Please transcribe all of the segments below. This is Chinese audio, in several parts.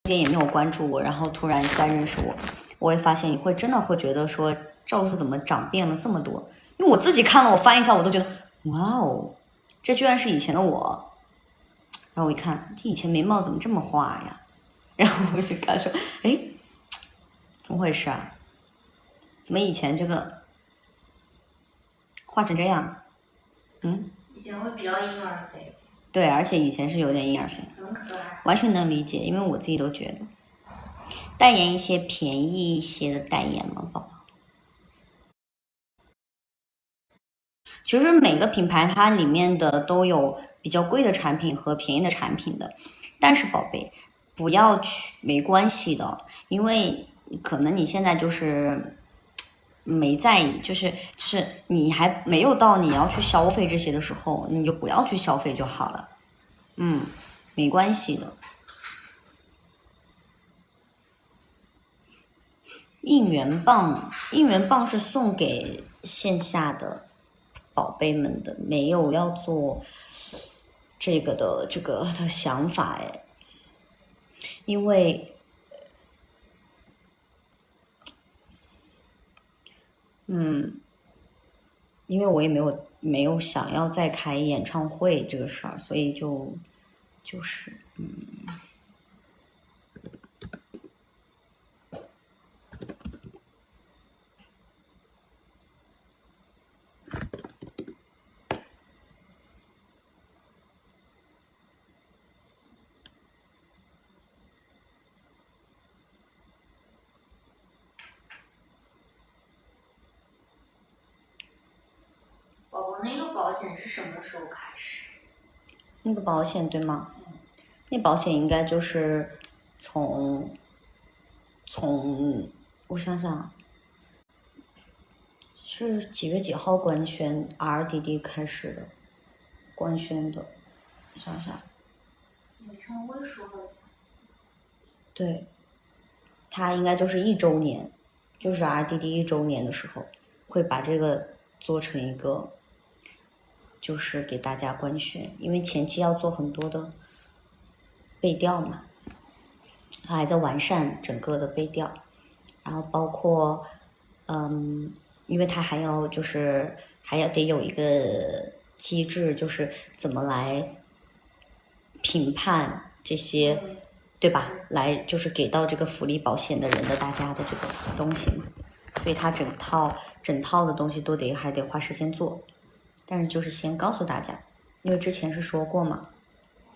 间也没有关注我，然后突然再认识我，我会发现你会真的会觉得说赵露思怎么长变了这么多？因为我自己看了，我翻一下我都觉得哇哦，这居然是以前的我。然后我一看，这以前眉毛怎么这么画呀？然后我就跟他说，哎，怎么回事啊？怎么以前这个画成这样？以前会比较婴儿肥。对，而且以前是有点婴儿肥，很可爱，完全能理解，因为我自己都觉得，代言一些便宜一些的代言嘛，宝宝。其实每个品牌它里面的都有比较贵的产品和便宜的产品的，但是宝贝，不要去，没关系的，因为可能你现在就是没在意，就是你还没有到你要去消费这些的时候，你就不要去消费就好了。没关系的。应援棒是送给线下的宝贝们的，没有要做这个的想法哎，因为我也没有想要再开演唱会这个事儿，所以就是宝宝那个保险是什么时候开始？那个保险对吗？那保险应该就是从我想想，是几月几号官宣 RDD 开始的官宣的？想想，演唱会说了。对，它应该就是1周年，就是 RDD 1周年的时候，会把这个做成一个，就是给大家官宣，因为前期要做很多的背调嘛，它还在完善整个的背调，然后包括因为它还要得有一个机制，就是怎么来评判这些，对吧？来就是给到这个福利保险的人的大家的这个东西嘛，所以它整套的东西都还得花时间做，但是就是先告诉大家，因为之前是说过嘛，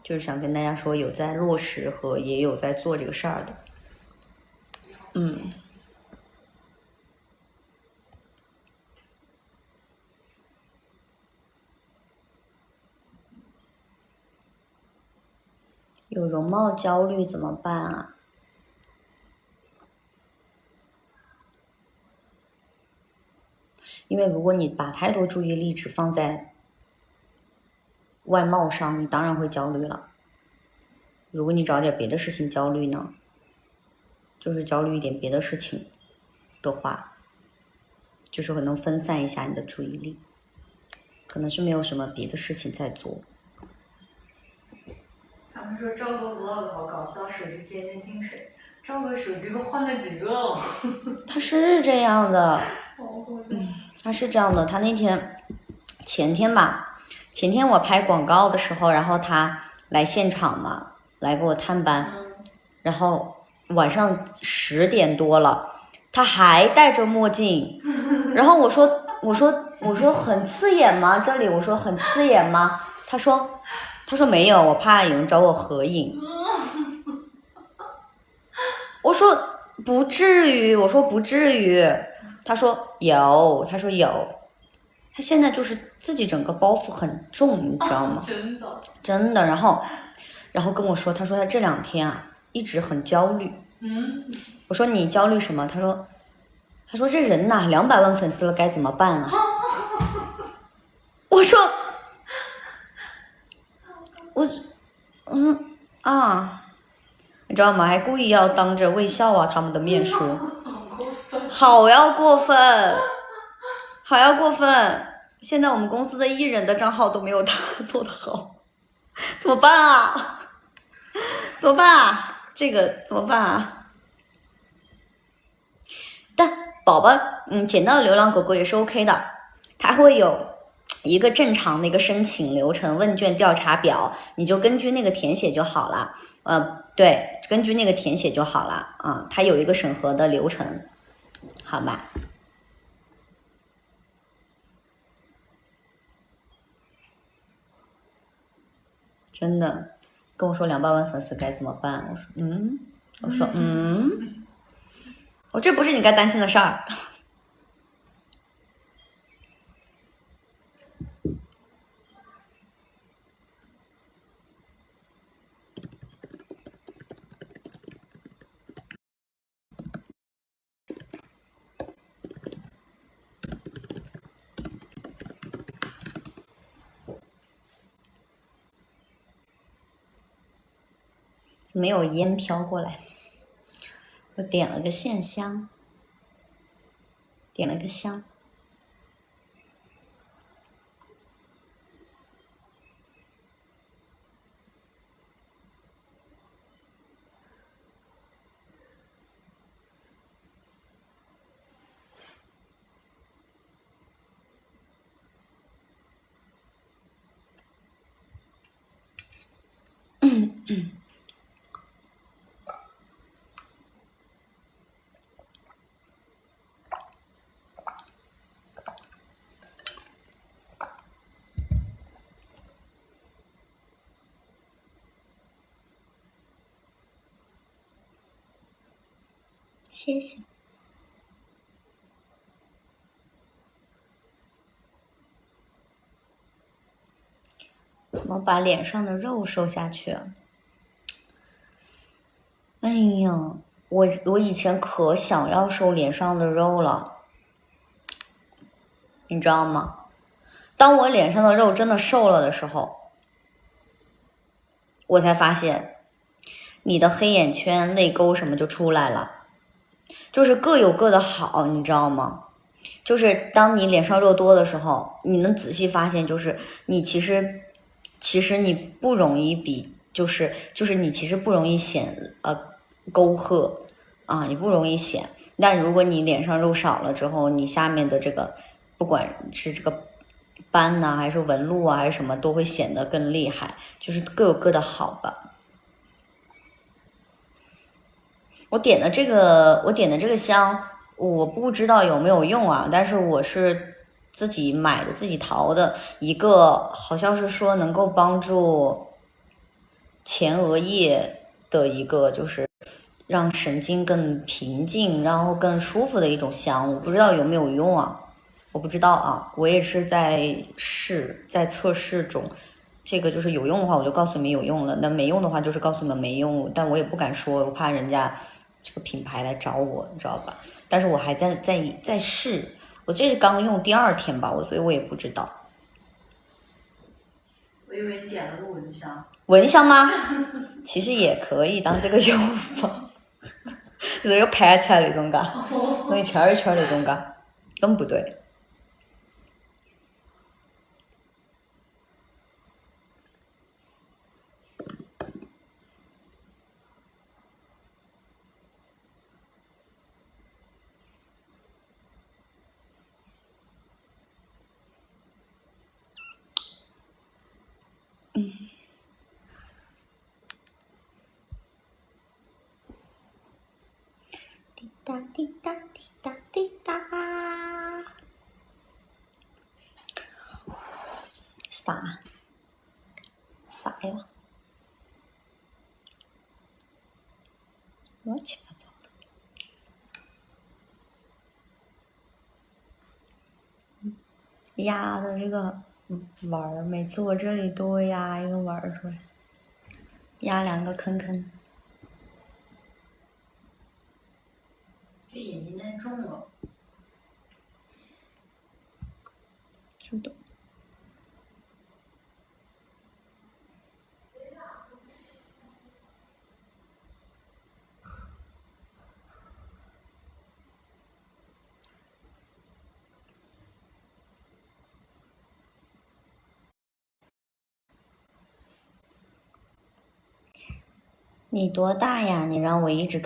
就是想跟大家说有在落实和也有在做这个事儿的，有容貌焦虑怎么办啊？因为如果你把太多注意力只放在外貌上，你当然会焦虑了。如果你找点别的事情焦虑呢，就是焦虑一点别的事情的话，就是可能分散一下你的注意力，可能是没有什么别的事情在做。他们说赵哥 vlog 好搞笑，手机天天进水。赵哥手机都换了几个了？他是这样的，他是这样的。他那天前天我拍广告的时候，然后他来现场嘛，来给我探班，然后晚上10点多了，他还戴着墨镜，然后我说很刺眼吗？这里我说很刺眼吗？他说没有，我怕有人找我合影。我说不至于，他说有，他现在就是自己整个包袱很重，你知道吗？真的，然后跟我说，他说他这2天啊一直很焦虑。我说你焦虑什么？他说这人呐200万粉丝了该怎么办啊？我说你知道吗？还故意要当着魏笑啊他们的面说，好要过分。现在我们公司的艺人的账号都没有他做得好，怎么办啊？这个怎么办啊？但宝宝，捡到流浪狗狗也是 OK 的，它会有一个正常的一个申请流程、问卷调查表，你就根据那个填写就好了。对，根据那个填写就好了啊，它有一个审核的流程，好吧？真的跟我说200万粉丝该怎么办？我说我这不是你该担心的事儿。没有烟飘过来，我点了个线香，点了个香。谢谢。怎么把脸上的肉瘦下去啊？哎呀，我以前可想要瘦脸上的肉了，你知道吗？当我脸上的肉真的瘦了的时候，我才发现你的黑眼圈、泪沟什么就出来了，就是各有各的好，你知道吗？就是当你脸上肉多的时候，你能仔细发现，就是你其实你不容易比，就是你其实不容易显沟壑啊，你不容易显。但如果你脸上肉少了之后，你下面的这个不管是这个斑呐、还是纹路啊，还是什么，都会显得更厉害，就是各有各的好吧。我点的这个香，我不知道有没有用啊，但是我是自己买的，自己淘的一个，好像是说能够帮助前额叶的一个，就是让神经更平静，然后更舒服的一种香，我不知道有没有用啊，我不知道啊，我也是在测试中。这个就是有用的话，我就告诉你们有用了；那没用的话，就是告诉你们没用。但我也不敢说，我怕人家这个品牌来找我，你知道吧？但是我还在试，我这是刚用第2天吧，所以我也不知道。我以为你点了个蚊香。蚊香吗？其实也可以当这个用法，就是一个盘起来那种嘎，弄一圈一圈那种嘎，根本不对。滴答滴答滴答滴答，啥呀？乱七八糟的。压的这个纹儿，每次我这里都会压一个纹儿出来，压2个坑坑。这眼睛太重了。是的。你多大呀？你让我一直看。